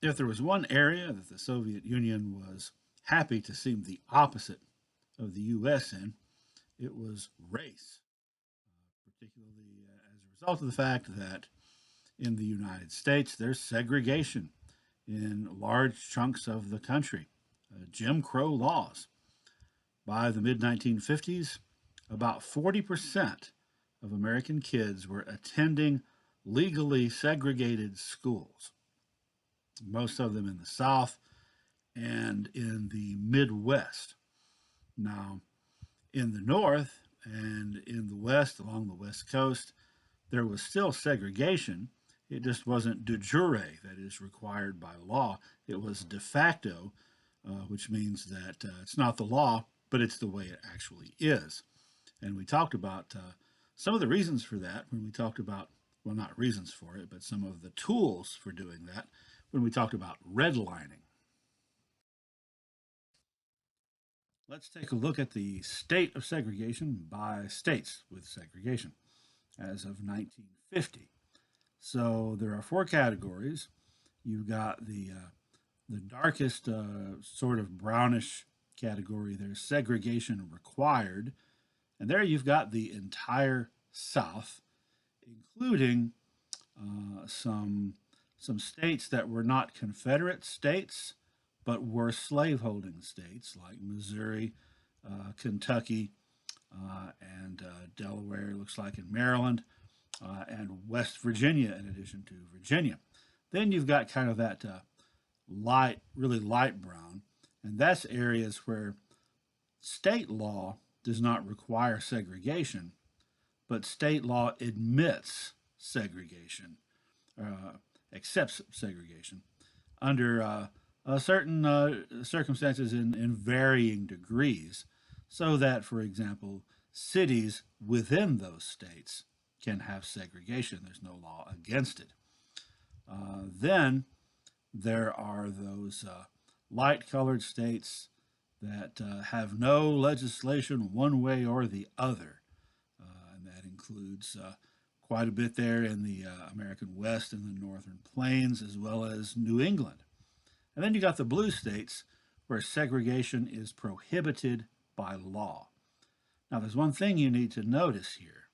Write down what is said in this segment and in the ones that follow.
If there was one area that the Soviet Union was happy to seem the opposite of the U.S. in, it was race, particularly as a result of the fact that in the United States there's segregation in large chunks of the country, Jim Crow laws. By the mid 1950s, about 40% of American kids were attending legally segregated schools, most of them in the South and in the Midwest. Now, in the North and in the West, along the West Coast, there was still segregation. It just wasn't de jure, that is required by law. It was de facto, which means that it's not the law, but it's the way it actually is. And we talked about some of the reasons for that when we talked about, well, not reasons for it, but some of the tools for doing that when we talked about redlining. Let's take a look at the state of segregation by states with segregation as of 1950. So there are four categories. You've got the darkest sort of brownish category. There's segregation required, and there you've got the entire South, including some states that were not Confederate states, but were slaveholding states like Missouri, Kentucky, and Delaware, looks like in Maryland, and West Virginia, in addition to Virginia. Then you've got kind of that light, really light brown, and that's areas where state law does not require segregation, but state law admits segregation, uh, accepts segregation under certain circumstances in varying degrees, so that, for example, cities within those states can have segregation. There's no law against it. Then there are those light colored states that have no legislation one way or the other. And that includes quite a bit there in the American West and the Northern Plains, as well as New England. And then you got the blue states where segregation is prohibited by law. Now, there's one thing you need to notice here,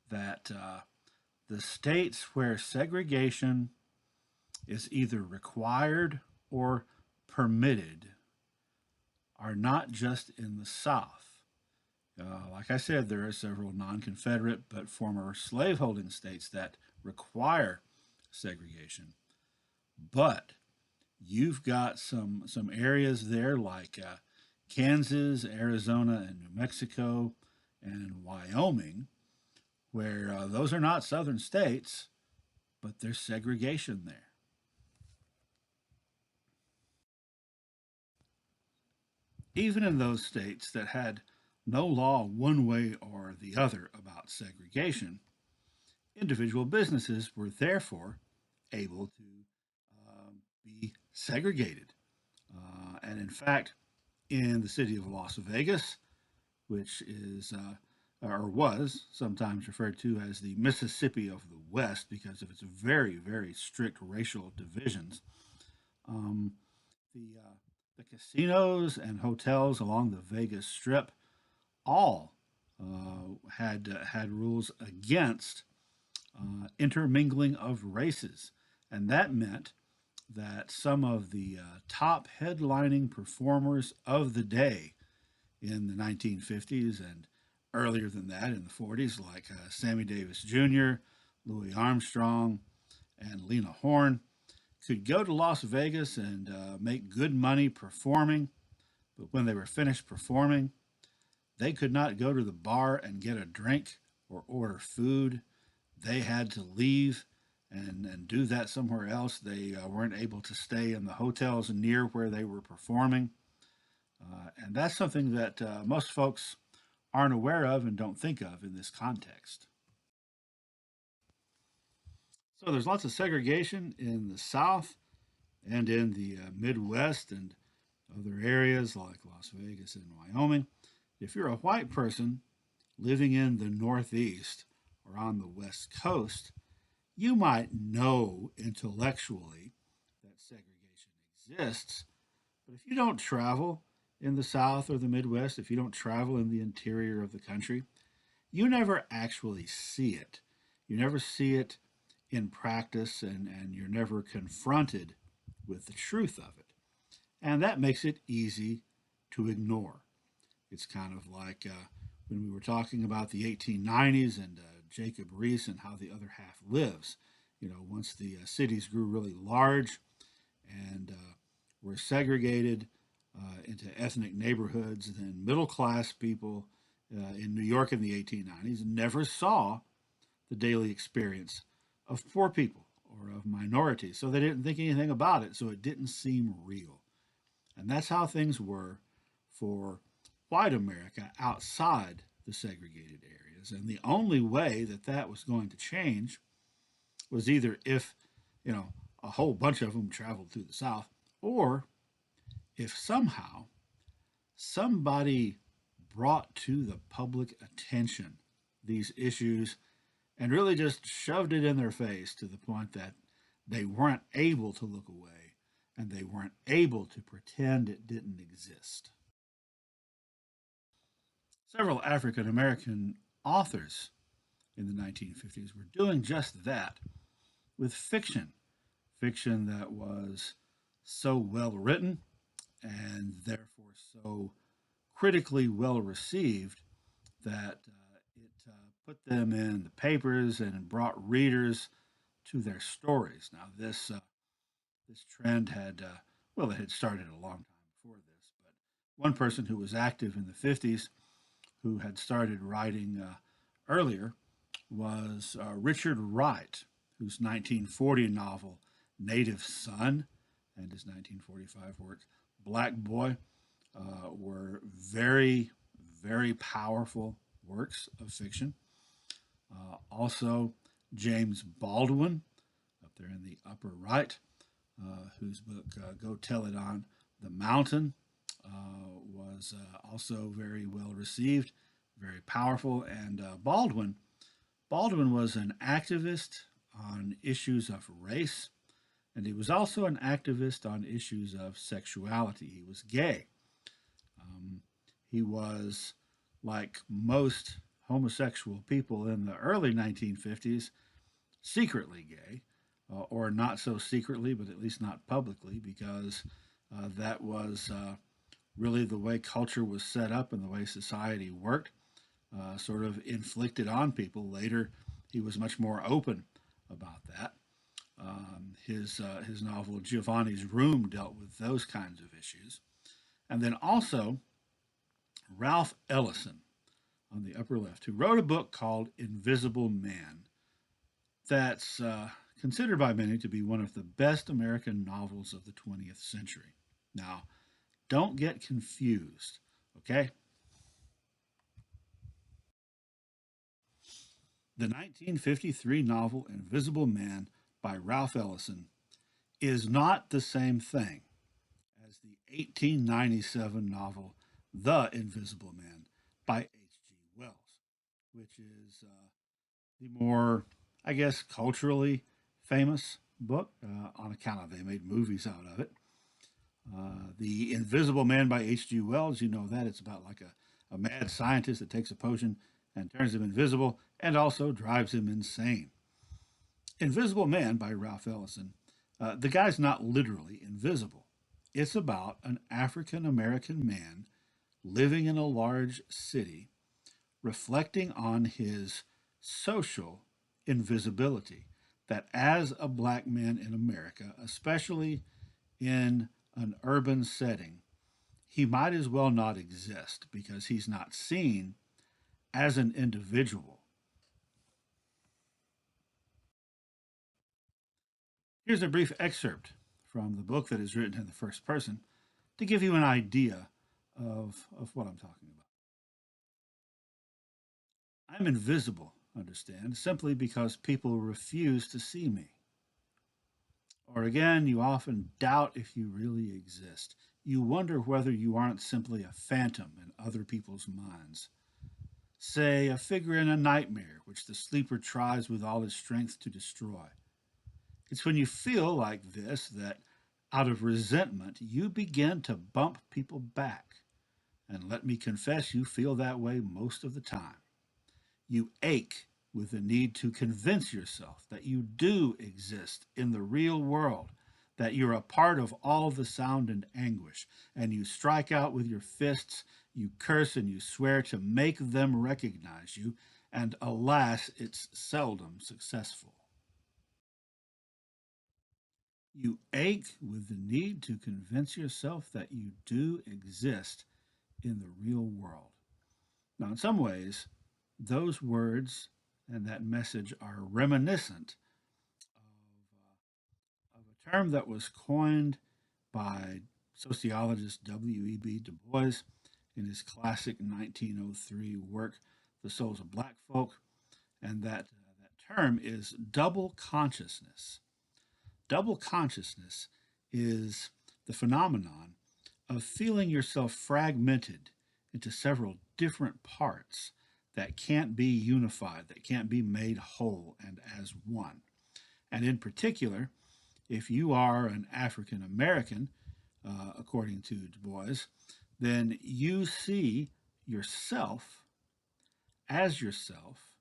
that the states where segregation is either required or permitted are not just in the South. Like I said, there are several non Confederate but former slaveholding states that require segregation. But you've got some areas there like Kansas, Arizona, and New Mexico, and Wyoming, where those are not southern states, but there's segregation there. Even in those states that had no law one way or the other about segregation, individual businesses were therefore able to be segregated. And in fact, in the city of Las Vegas, which is or was sometimes referred to as the Mississippi of the West because of its very, very strict racial divisions. Um, the casinos and hotels along the Vegas Strip all had rules against intermingling of races, and that meant that some of the top headlining performers of the day in the 1950s and earlier than that in the 40s, like Sammy Davis Jr., Louis Armstrong, and Lena Horne, could go to Las Vegas and make good money performing, but when they were finished performing, they could not go to the bar and get a drink or order food. They had to leave and do that somewhere else. They weren't able to stay in the hotels near where they were performing. And that's something that most folks aren't aware of and don't think of in this context. So there's lots of segregation in the South and in the Midwest and other areas like Las Vegas and Wyoming. If you're a white person living in the Northeast or on the West Coast, you might know intellectually that segregation exists. But if you don't travel in the South or the Midwest, if you don't travel in the interior of the country, you never actually see it. You never see it in practice, and you're never confronted with the truth of it. And that makes it easy to ignore. It's kind of like when we were talking about the 1890s and Jacob Riis and how the other half lives. You know, once the cities grew really large and were segregated into ethnic neighborhoods, then middle class people in New York in the 1890s never saw the daily experience of poor people or of minorities. So they didn't think anything about it, so it didn't seem real. And that's how things were for white America outside the segregated areas. And the only way that that was going to change was either if, you know, a whole bunch of them traveled through the South, or if somehow somebody brought to the public attention these issues and really just shoved it in their face to the point that they weren't able to look away and they weren't able to pretend it didn't exist. Several African American authors in the 1950s were doing just that with fiction, fiction that was so well written and therefore so critically well received that it put them in the papers and brought readers to their stories. Now, this trend had well, it had started a long time before this, but one person who was active in the 50s who had started writing earlier was Richard Wright, whose 1940 novel Native Son and his 1945 work Black Boy were very, very powerful works of fiction. Also, James Baldwin, up there in the upper right, whose book Go Tell It on the Mountain was also very well received, very powerful. And Baldwin was an activist on issues of race, and he was also an activist on issues of sexuality. He was gay. Um, he was, like most homosexual people in the early 1950s, secretly gay, or not so secretly, but at least not publicly, because that was really the way culture was set up and the way society worked, sort of inflicted on people. Later, he was much more open about that. His novel Giovanni's Room dealt with those kinds of issues, and then also Ralph Ellison on the upper left, who wrote a book called Invisible Man, that's considered by many to be one of the best American novels of the 20th century. Now, don't get confused, okay? The 1953 novel Invisible Man by Ralph Ellison is not the same thing as the 1897 novel The Invisible Man by H.G. Wells, which is the more, I guess, culturally famous book on account of they made movies out of it. The Invisible Man by H.G. Wells, you know that. It's about like a mad scientist that takes a potion and turns him invisible and also drives him insane. Invisible Man by Ralph Ellison, the guy's not literally invisible. It's about an African American man living in a large city, reflecting on his social invisibility. That as a black man in America, especially in an urban setting, he might as well not exist because he's not seen as an individual. Here's a brief excerpt from the book that is written in the first person to give you an idea of what I'm talking about. I'm invisible, understand, simply because people refuse to see me. Or again, you often doubt if you really exist. You wonder whether you aren't simply a phantom in other people's minds. Say, a figure in a nightmare which the sleeper tries with all his strength to destroy. It's when you feel like this that Out of resentment, you begin to bump people back. And let me confess, you feel that way most of the time. You ache with the need to convince yourself that you do exist in the real world, that you're a part of all the sound and anguish, and you strike out with your fists, you curse and you swear to make them recognize you, and alas, it's seldom successful. You ache with the need to convince yourself that you do exist in the real world. Now, in some ways, those words and that message are reminiscent of a term that was coined by sociologist W.E.B. Du Bois in his classic 1903 work, The Souls of Black Folk, and that term is double consciousness. Double consciousness is the phenomenon of feeling yourself fragmented into several different parts that can't be unified, that can't be made whole and as one. And in particular, if you are an African American, according to Du Bois, then you see yourself as yourself,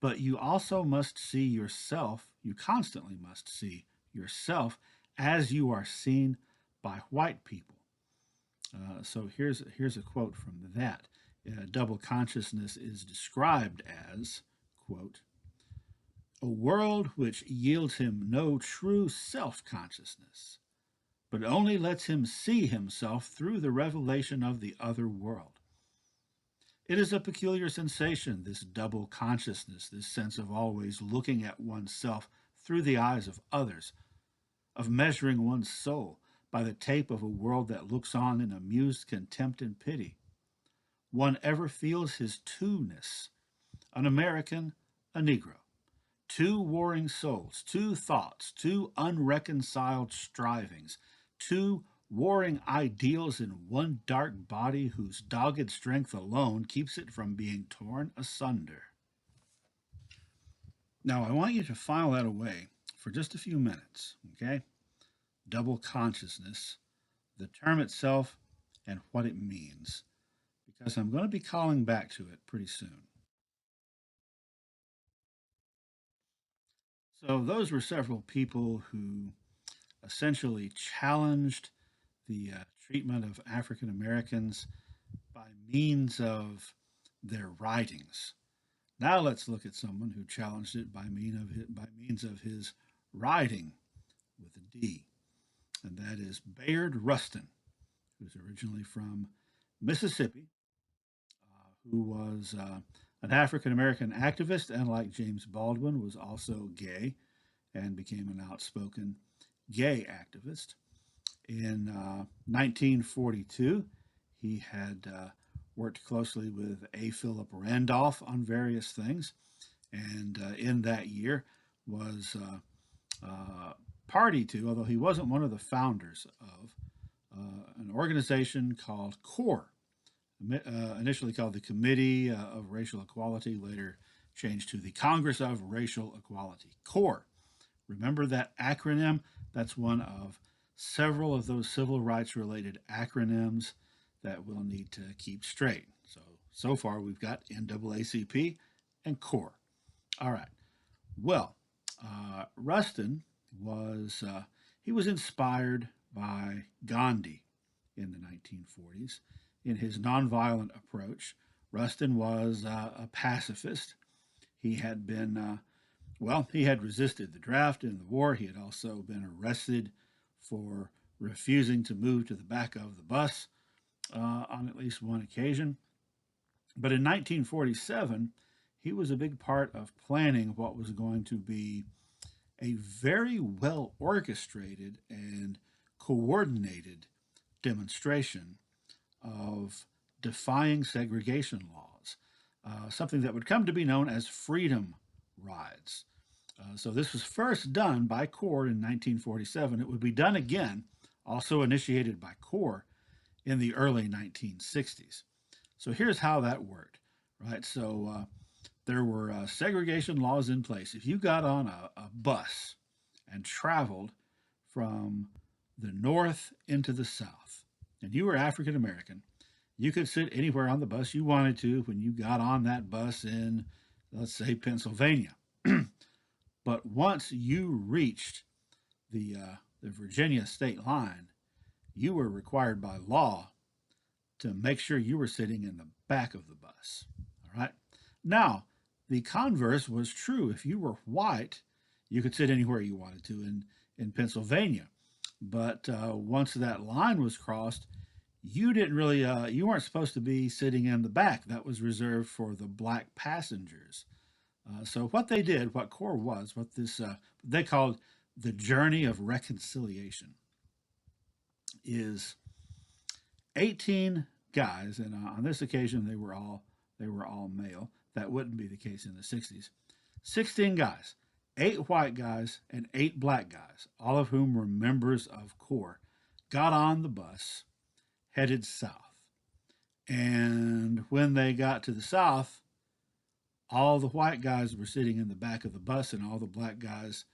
but you also must see yourself, you constantly must see yourself as you are seen by white people. So here's a quote from that. Double consciousness is described as, quote, a world which yields him no true self consciousness, but only lets him see himself through the revelation of the other world. It is a peculiar sensation, this double consciousness, this sense of always looking at oneself through the eyes of others, of measuring one's soul by the tape of a world that looks on in amused contempt and pity. One ever feels his two-ness, an American, a Negro, two warring souls, two thoughts, two unreconciled strivings, two warring ideals in one dark body whose dogged strength alone keeps it from being torn asunder. Now, I want you to file that away for just a few minutes, okay? Double consciousness, the term itself, and what it means, because I'm going to be calling back to it pretty soon. So, those were several people who essentially challenged the treatment of African Americans by means of their writings. Now let's look at someone who challenged it by means of his writing with a D, and that is Bayard Rustin, who's originally from Mississippi, who was an African American activist, and like James Baldwin, was also gay and became an outspoken gay activist. In 1942, he had worked closely with A. Philip Randolph on various things, and in that year was party to, although he wasn't one of the founders of, an organization called CORE, initially called the Committee of Racial Equality, later changed to the Congress of Racial Equality. CORE. Remember that acronym? That's one of several of those civil rights related acronyms that we'll need to keep straight. So far we've got NAACP and CORE. All right. Well, Rustin he was inspired by Gandhi in the 1940s. In his nonviolent approach, Rustin was a pacifist. He had been he had resisted the draft in the war. He had also been arrested for refusing to move to the back of the bus on at least one occasion. But in 1947, he was a big part of planning what was going to be a very well orchestrated and coordinated demonstration of defying segregation laws, something that would come to be known as freedom rides. So this was first done by CORE in 1947. It would be done again, also initiated by CORE, in the early 1960s. So here's how that worked, right? So there were segregation laws in place. If you got on a bus and traveled from the North into the South, and you were African American, you could sit anywhere on the bus you wanted to when you got on that bus in, let's say, Pennsylvania. But once you reached the Virginia state line, you were required by law to make sure you were sitting in the back of the bus. All right. Now, the converse was true. If you were white, you could sit anywhere you wanted to in Pennsylvania. But once that line was crossed, you didn't really, you weren't supposed to be sitting in the back. That was reserved for the black passengers. So what they did, what CORE was, what this they called the journey of reconciliation, is 18 guys, and on this occasion they were all male. That wouldn't be the case in the 60s. 16 guys, 8 white guys and 8 black guys, all of whom were members of CORE, got on the bus, headed south. And when they got to the south, all the white guys were sitting in the back of the bus, and all the black guys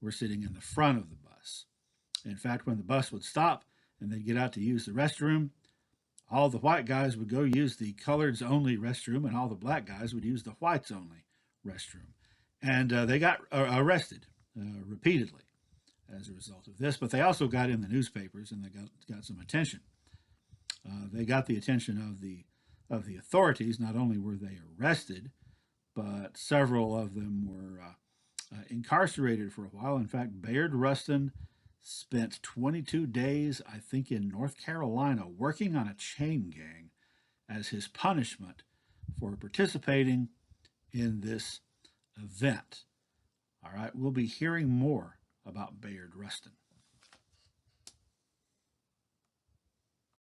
were sitting in the front of the bus. In fact, when the bus would stop and they'd get out to use the restroom, all the white guys would go use the coloreds only restroom, and all the black guys would use the whites only restroom. And they got arrested repeatedly as a result of this, but they also got in the newspapers and they got some attention. They got the attention of the authorities. Not only were they arrested, but several of them were incarcerated for a while. In fact, Bayard Rustin spent 22 days, I think, in North Carolina working on a chain gang as his punishment for participating in this event. All right, we'll be hearing more about Bayard Rustin.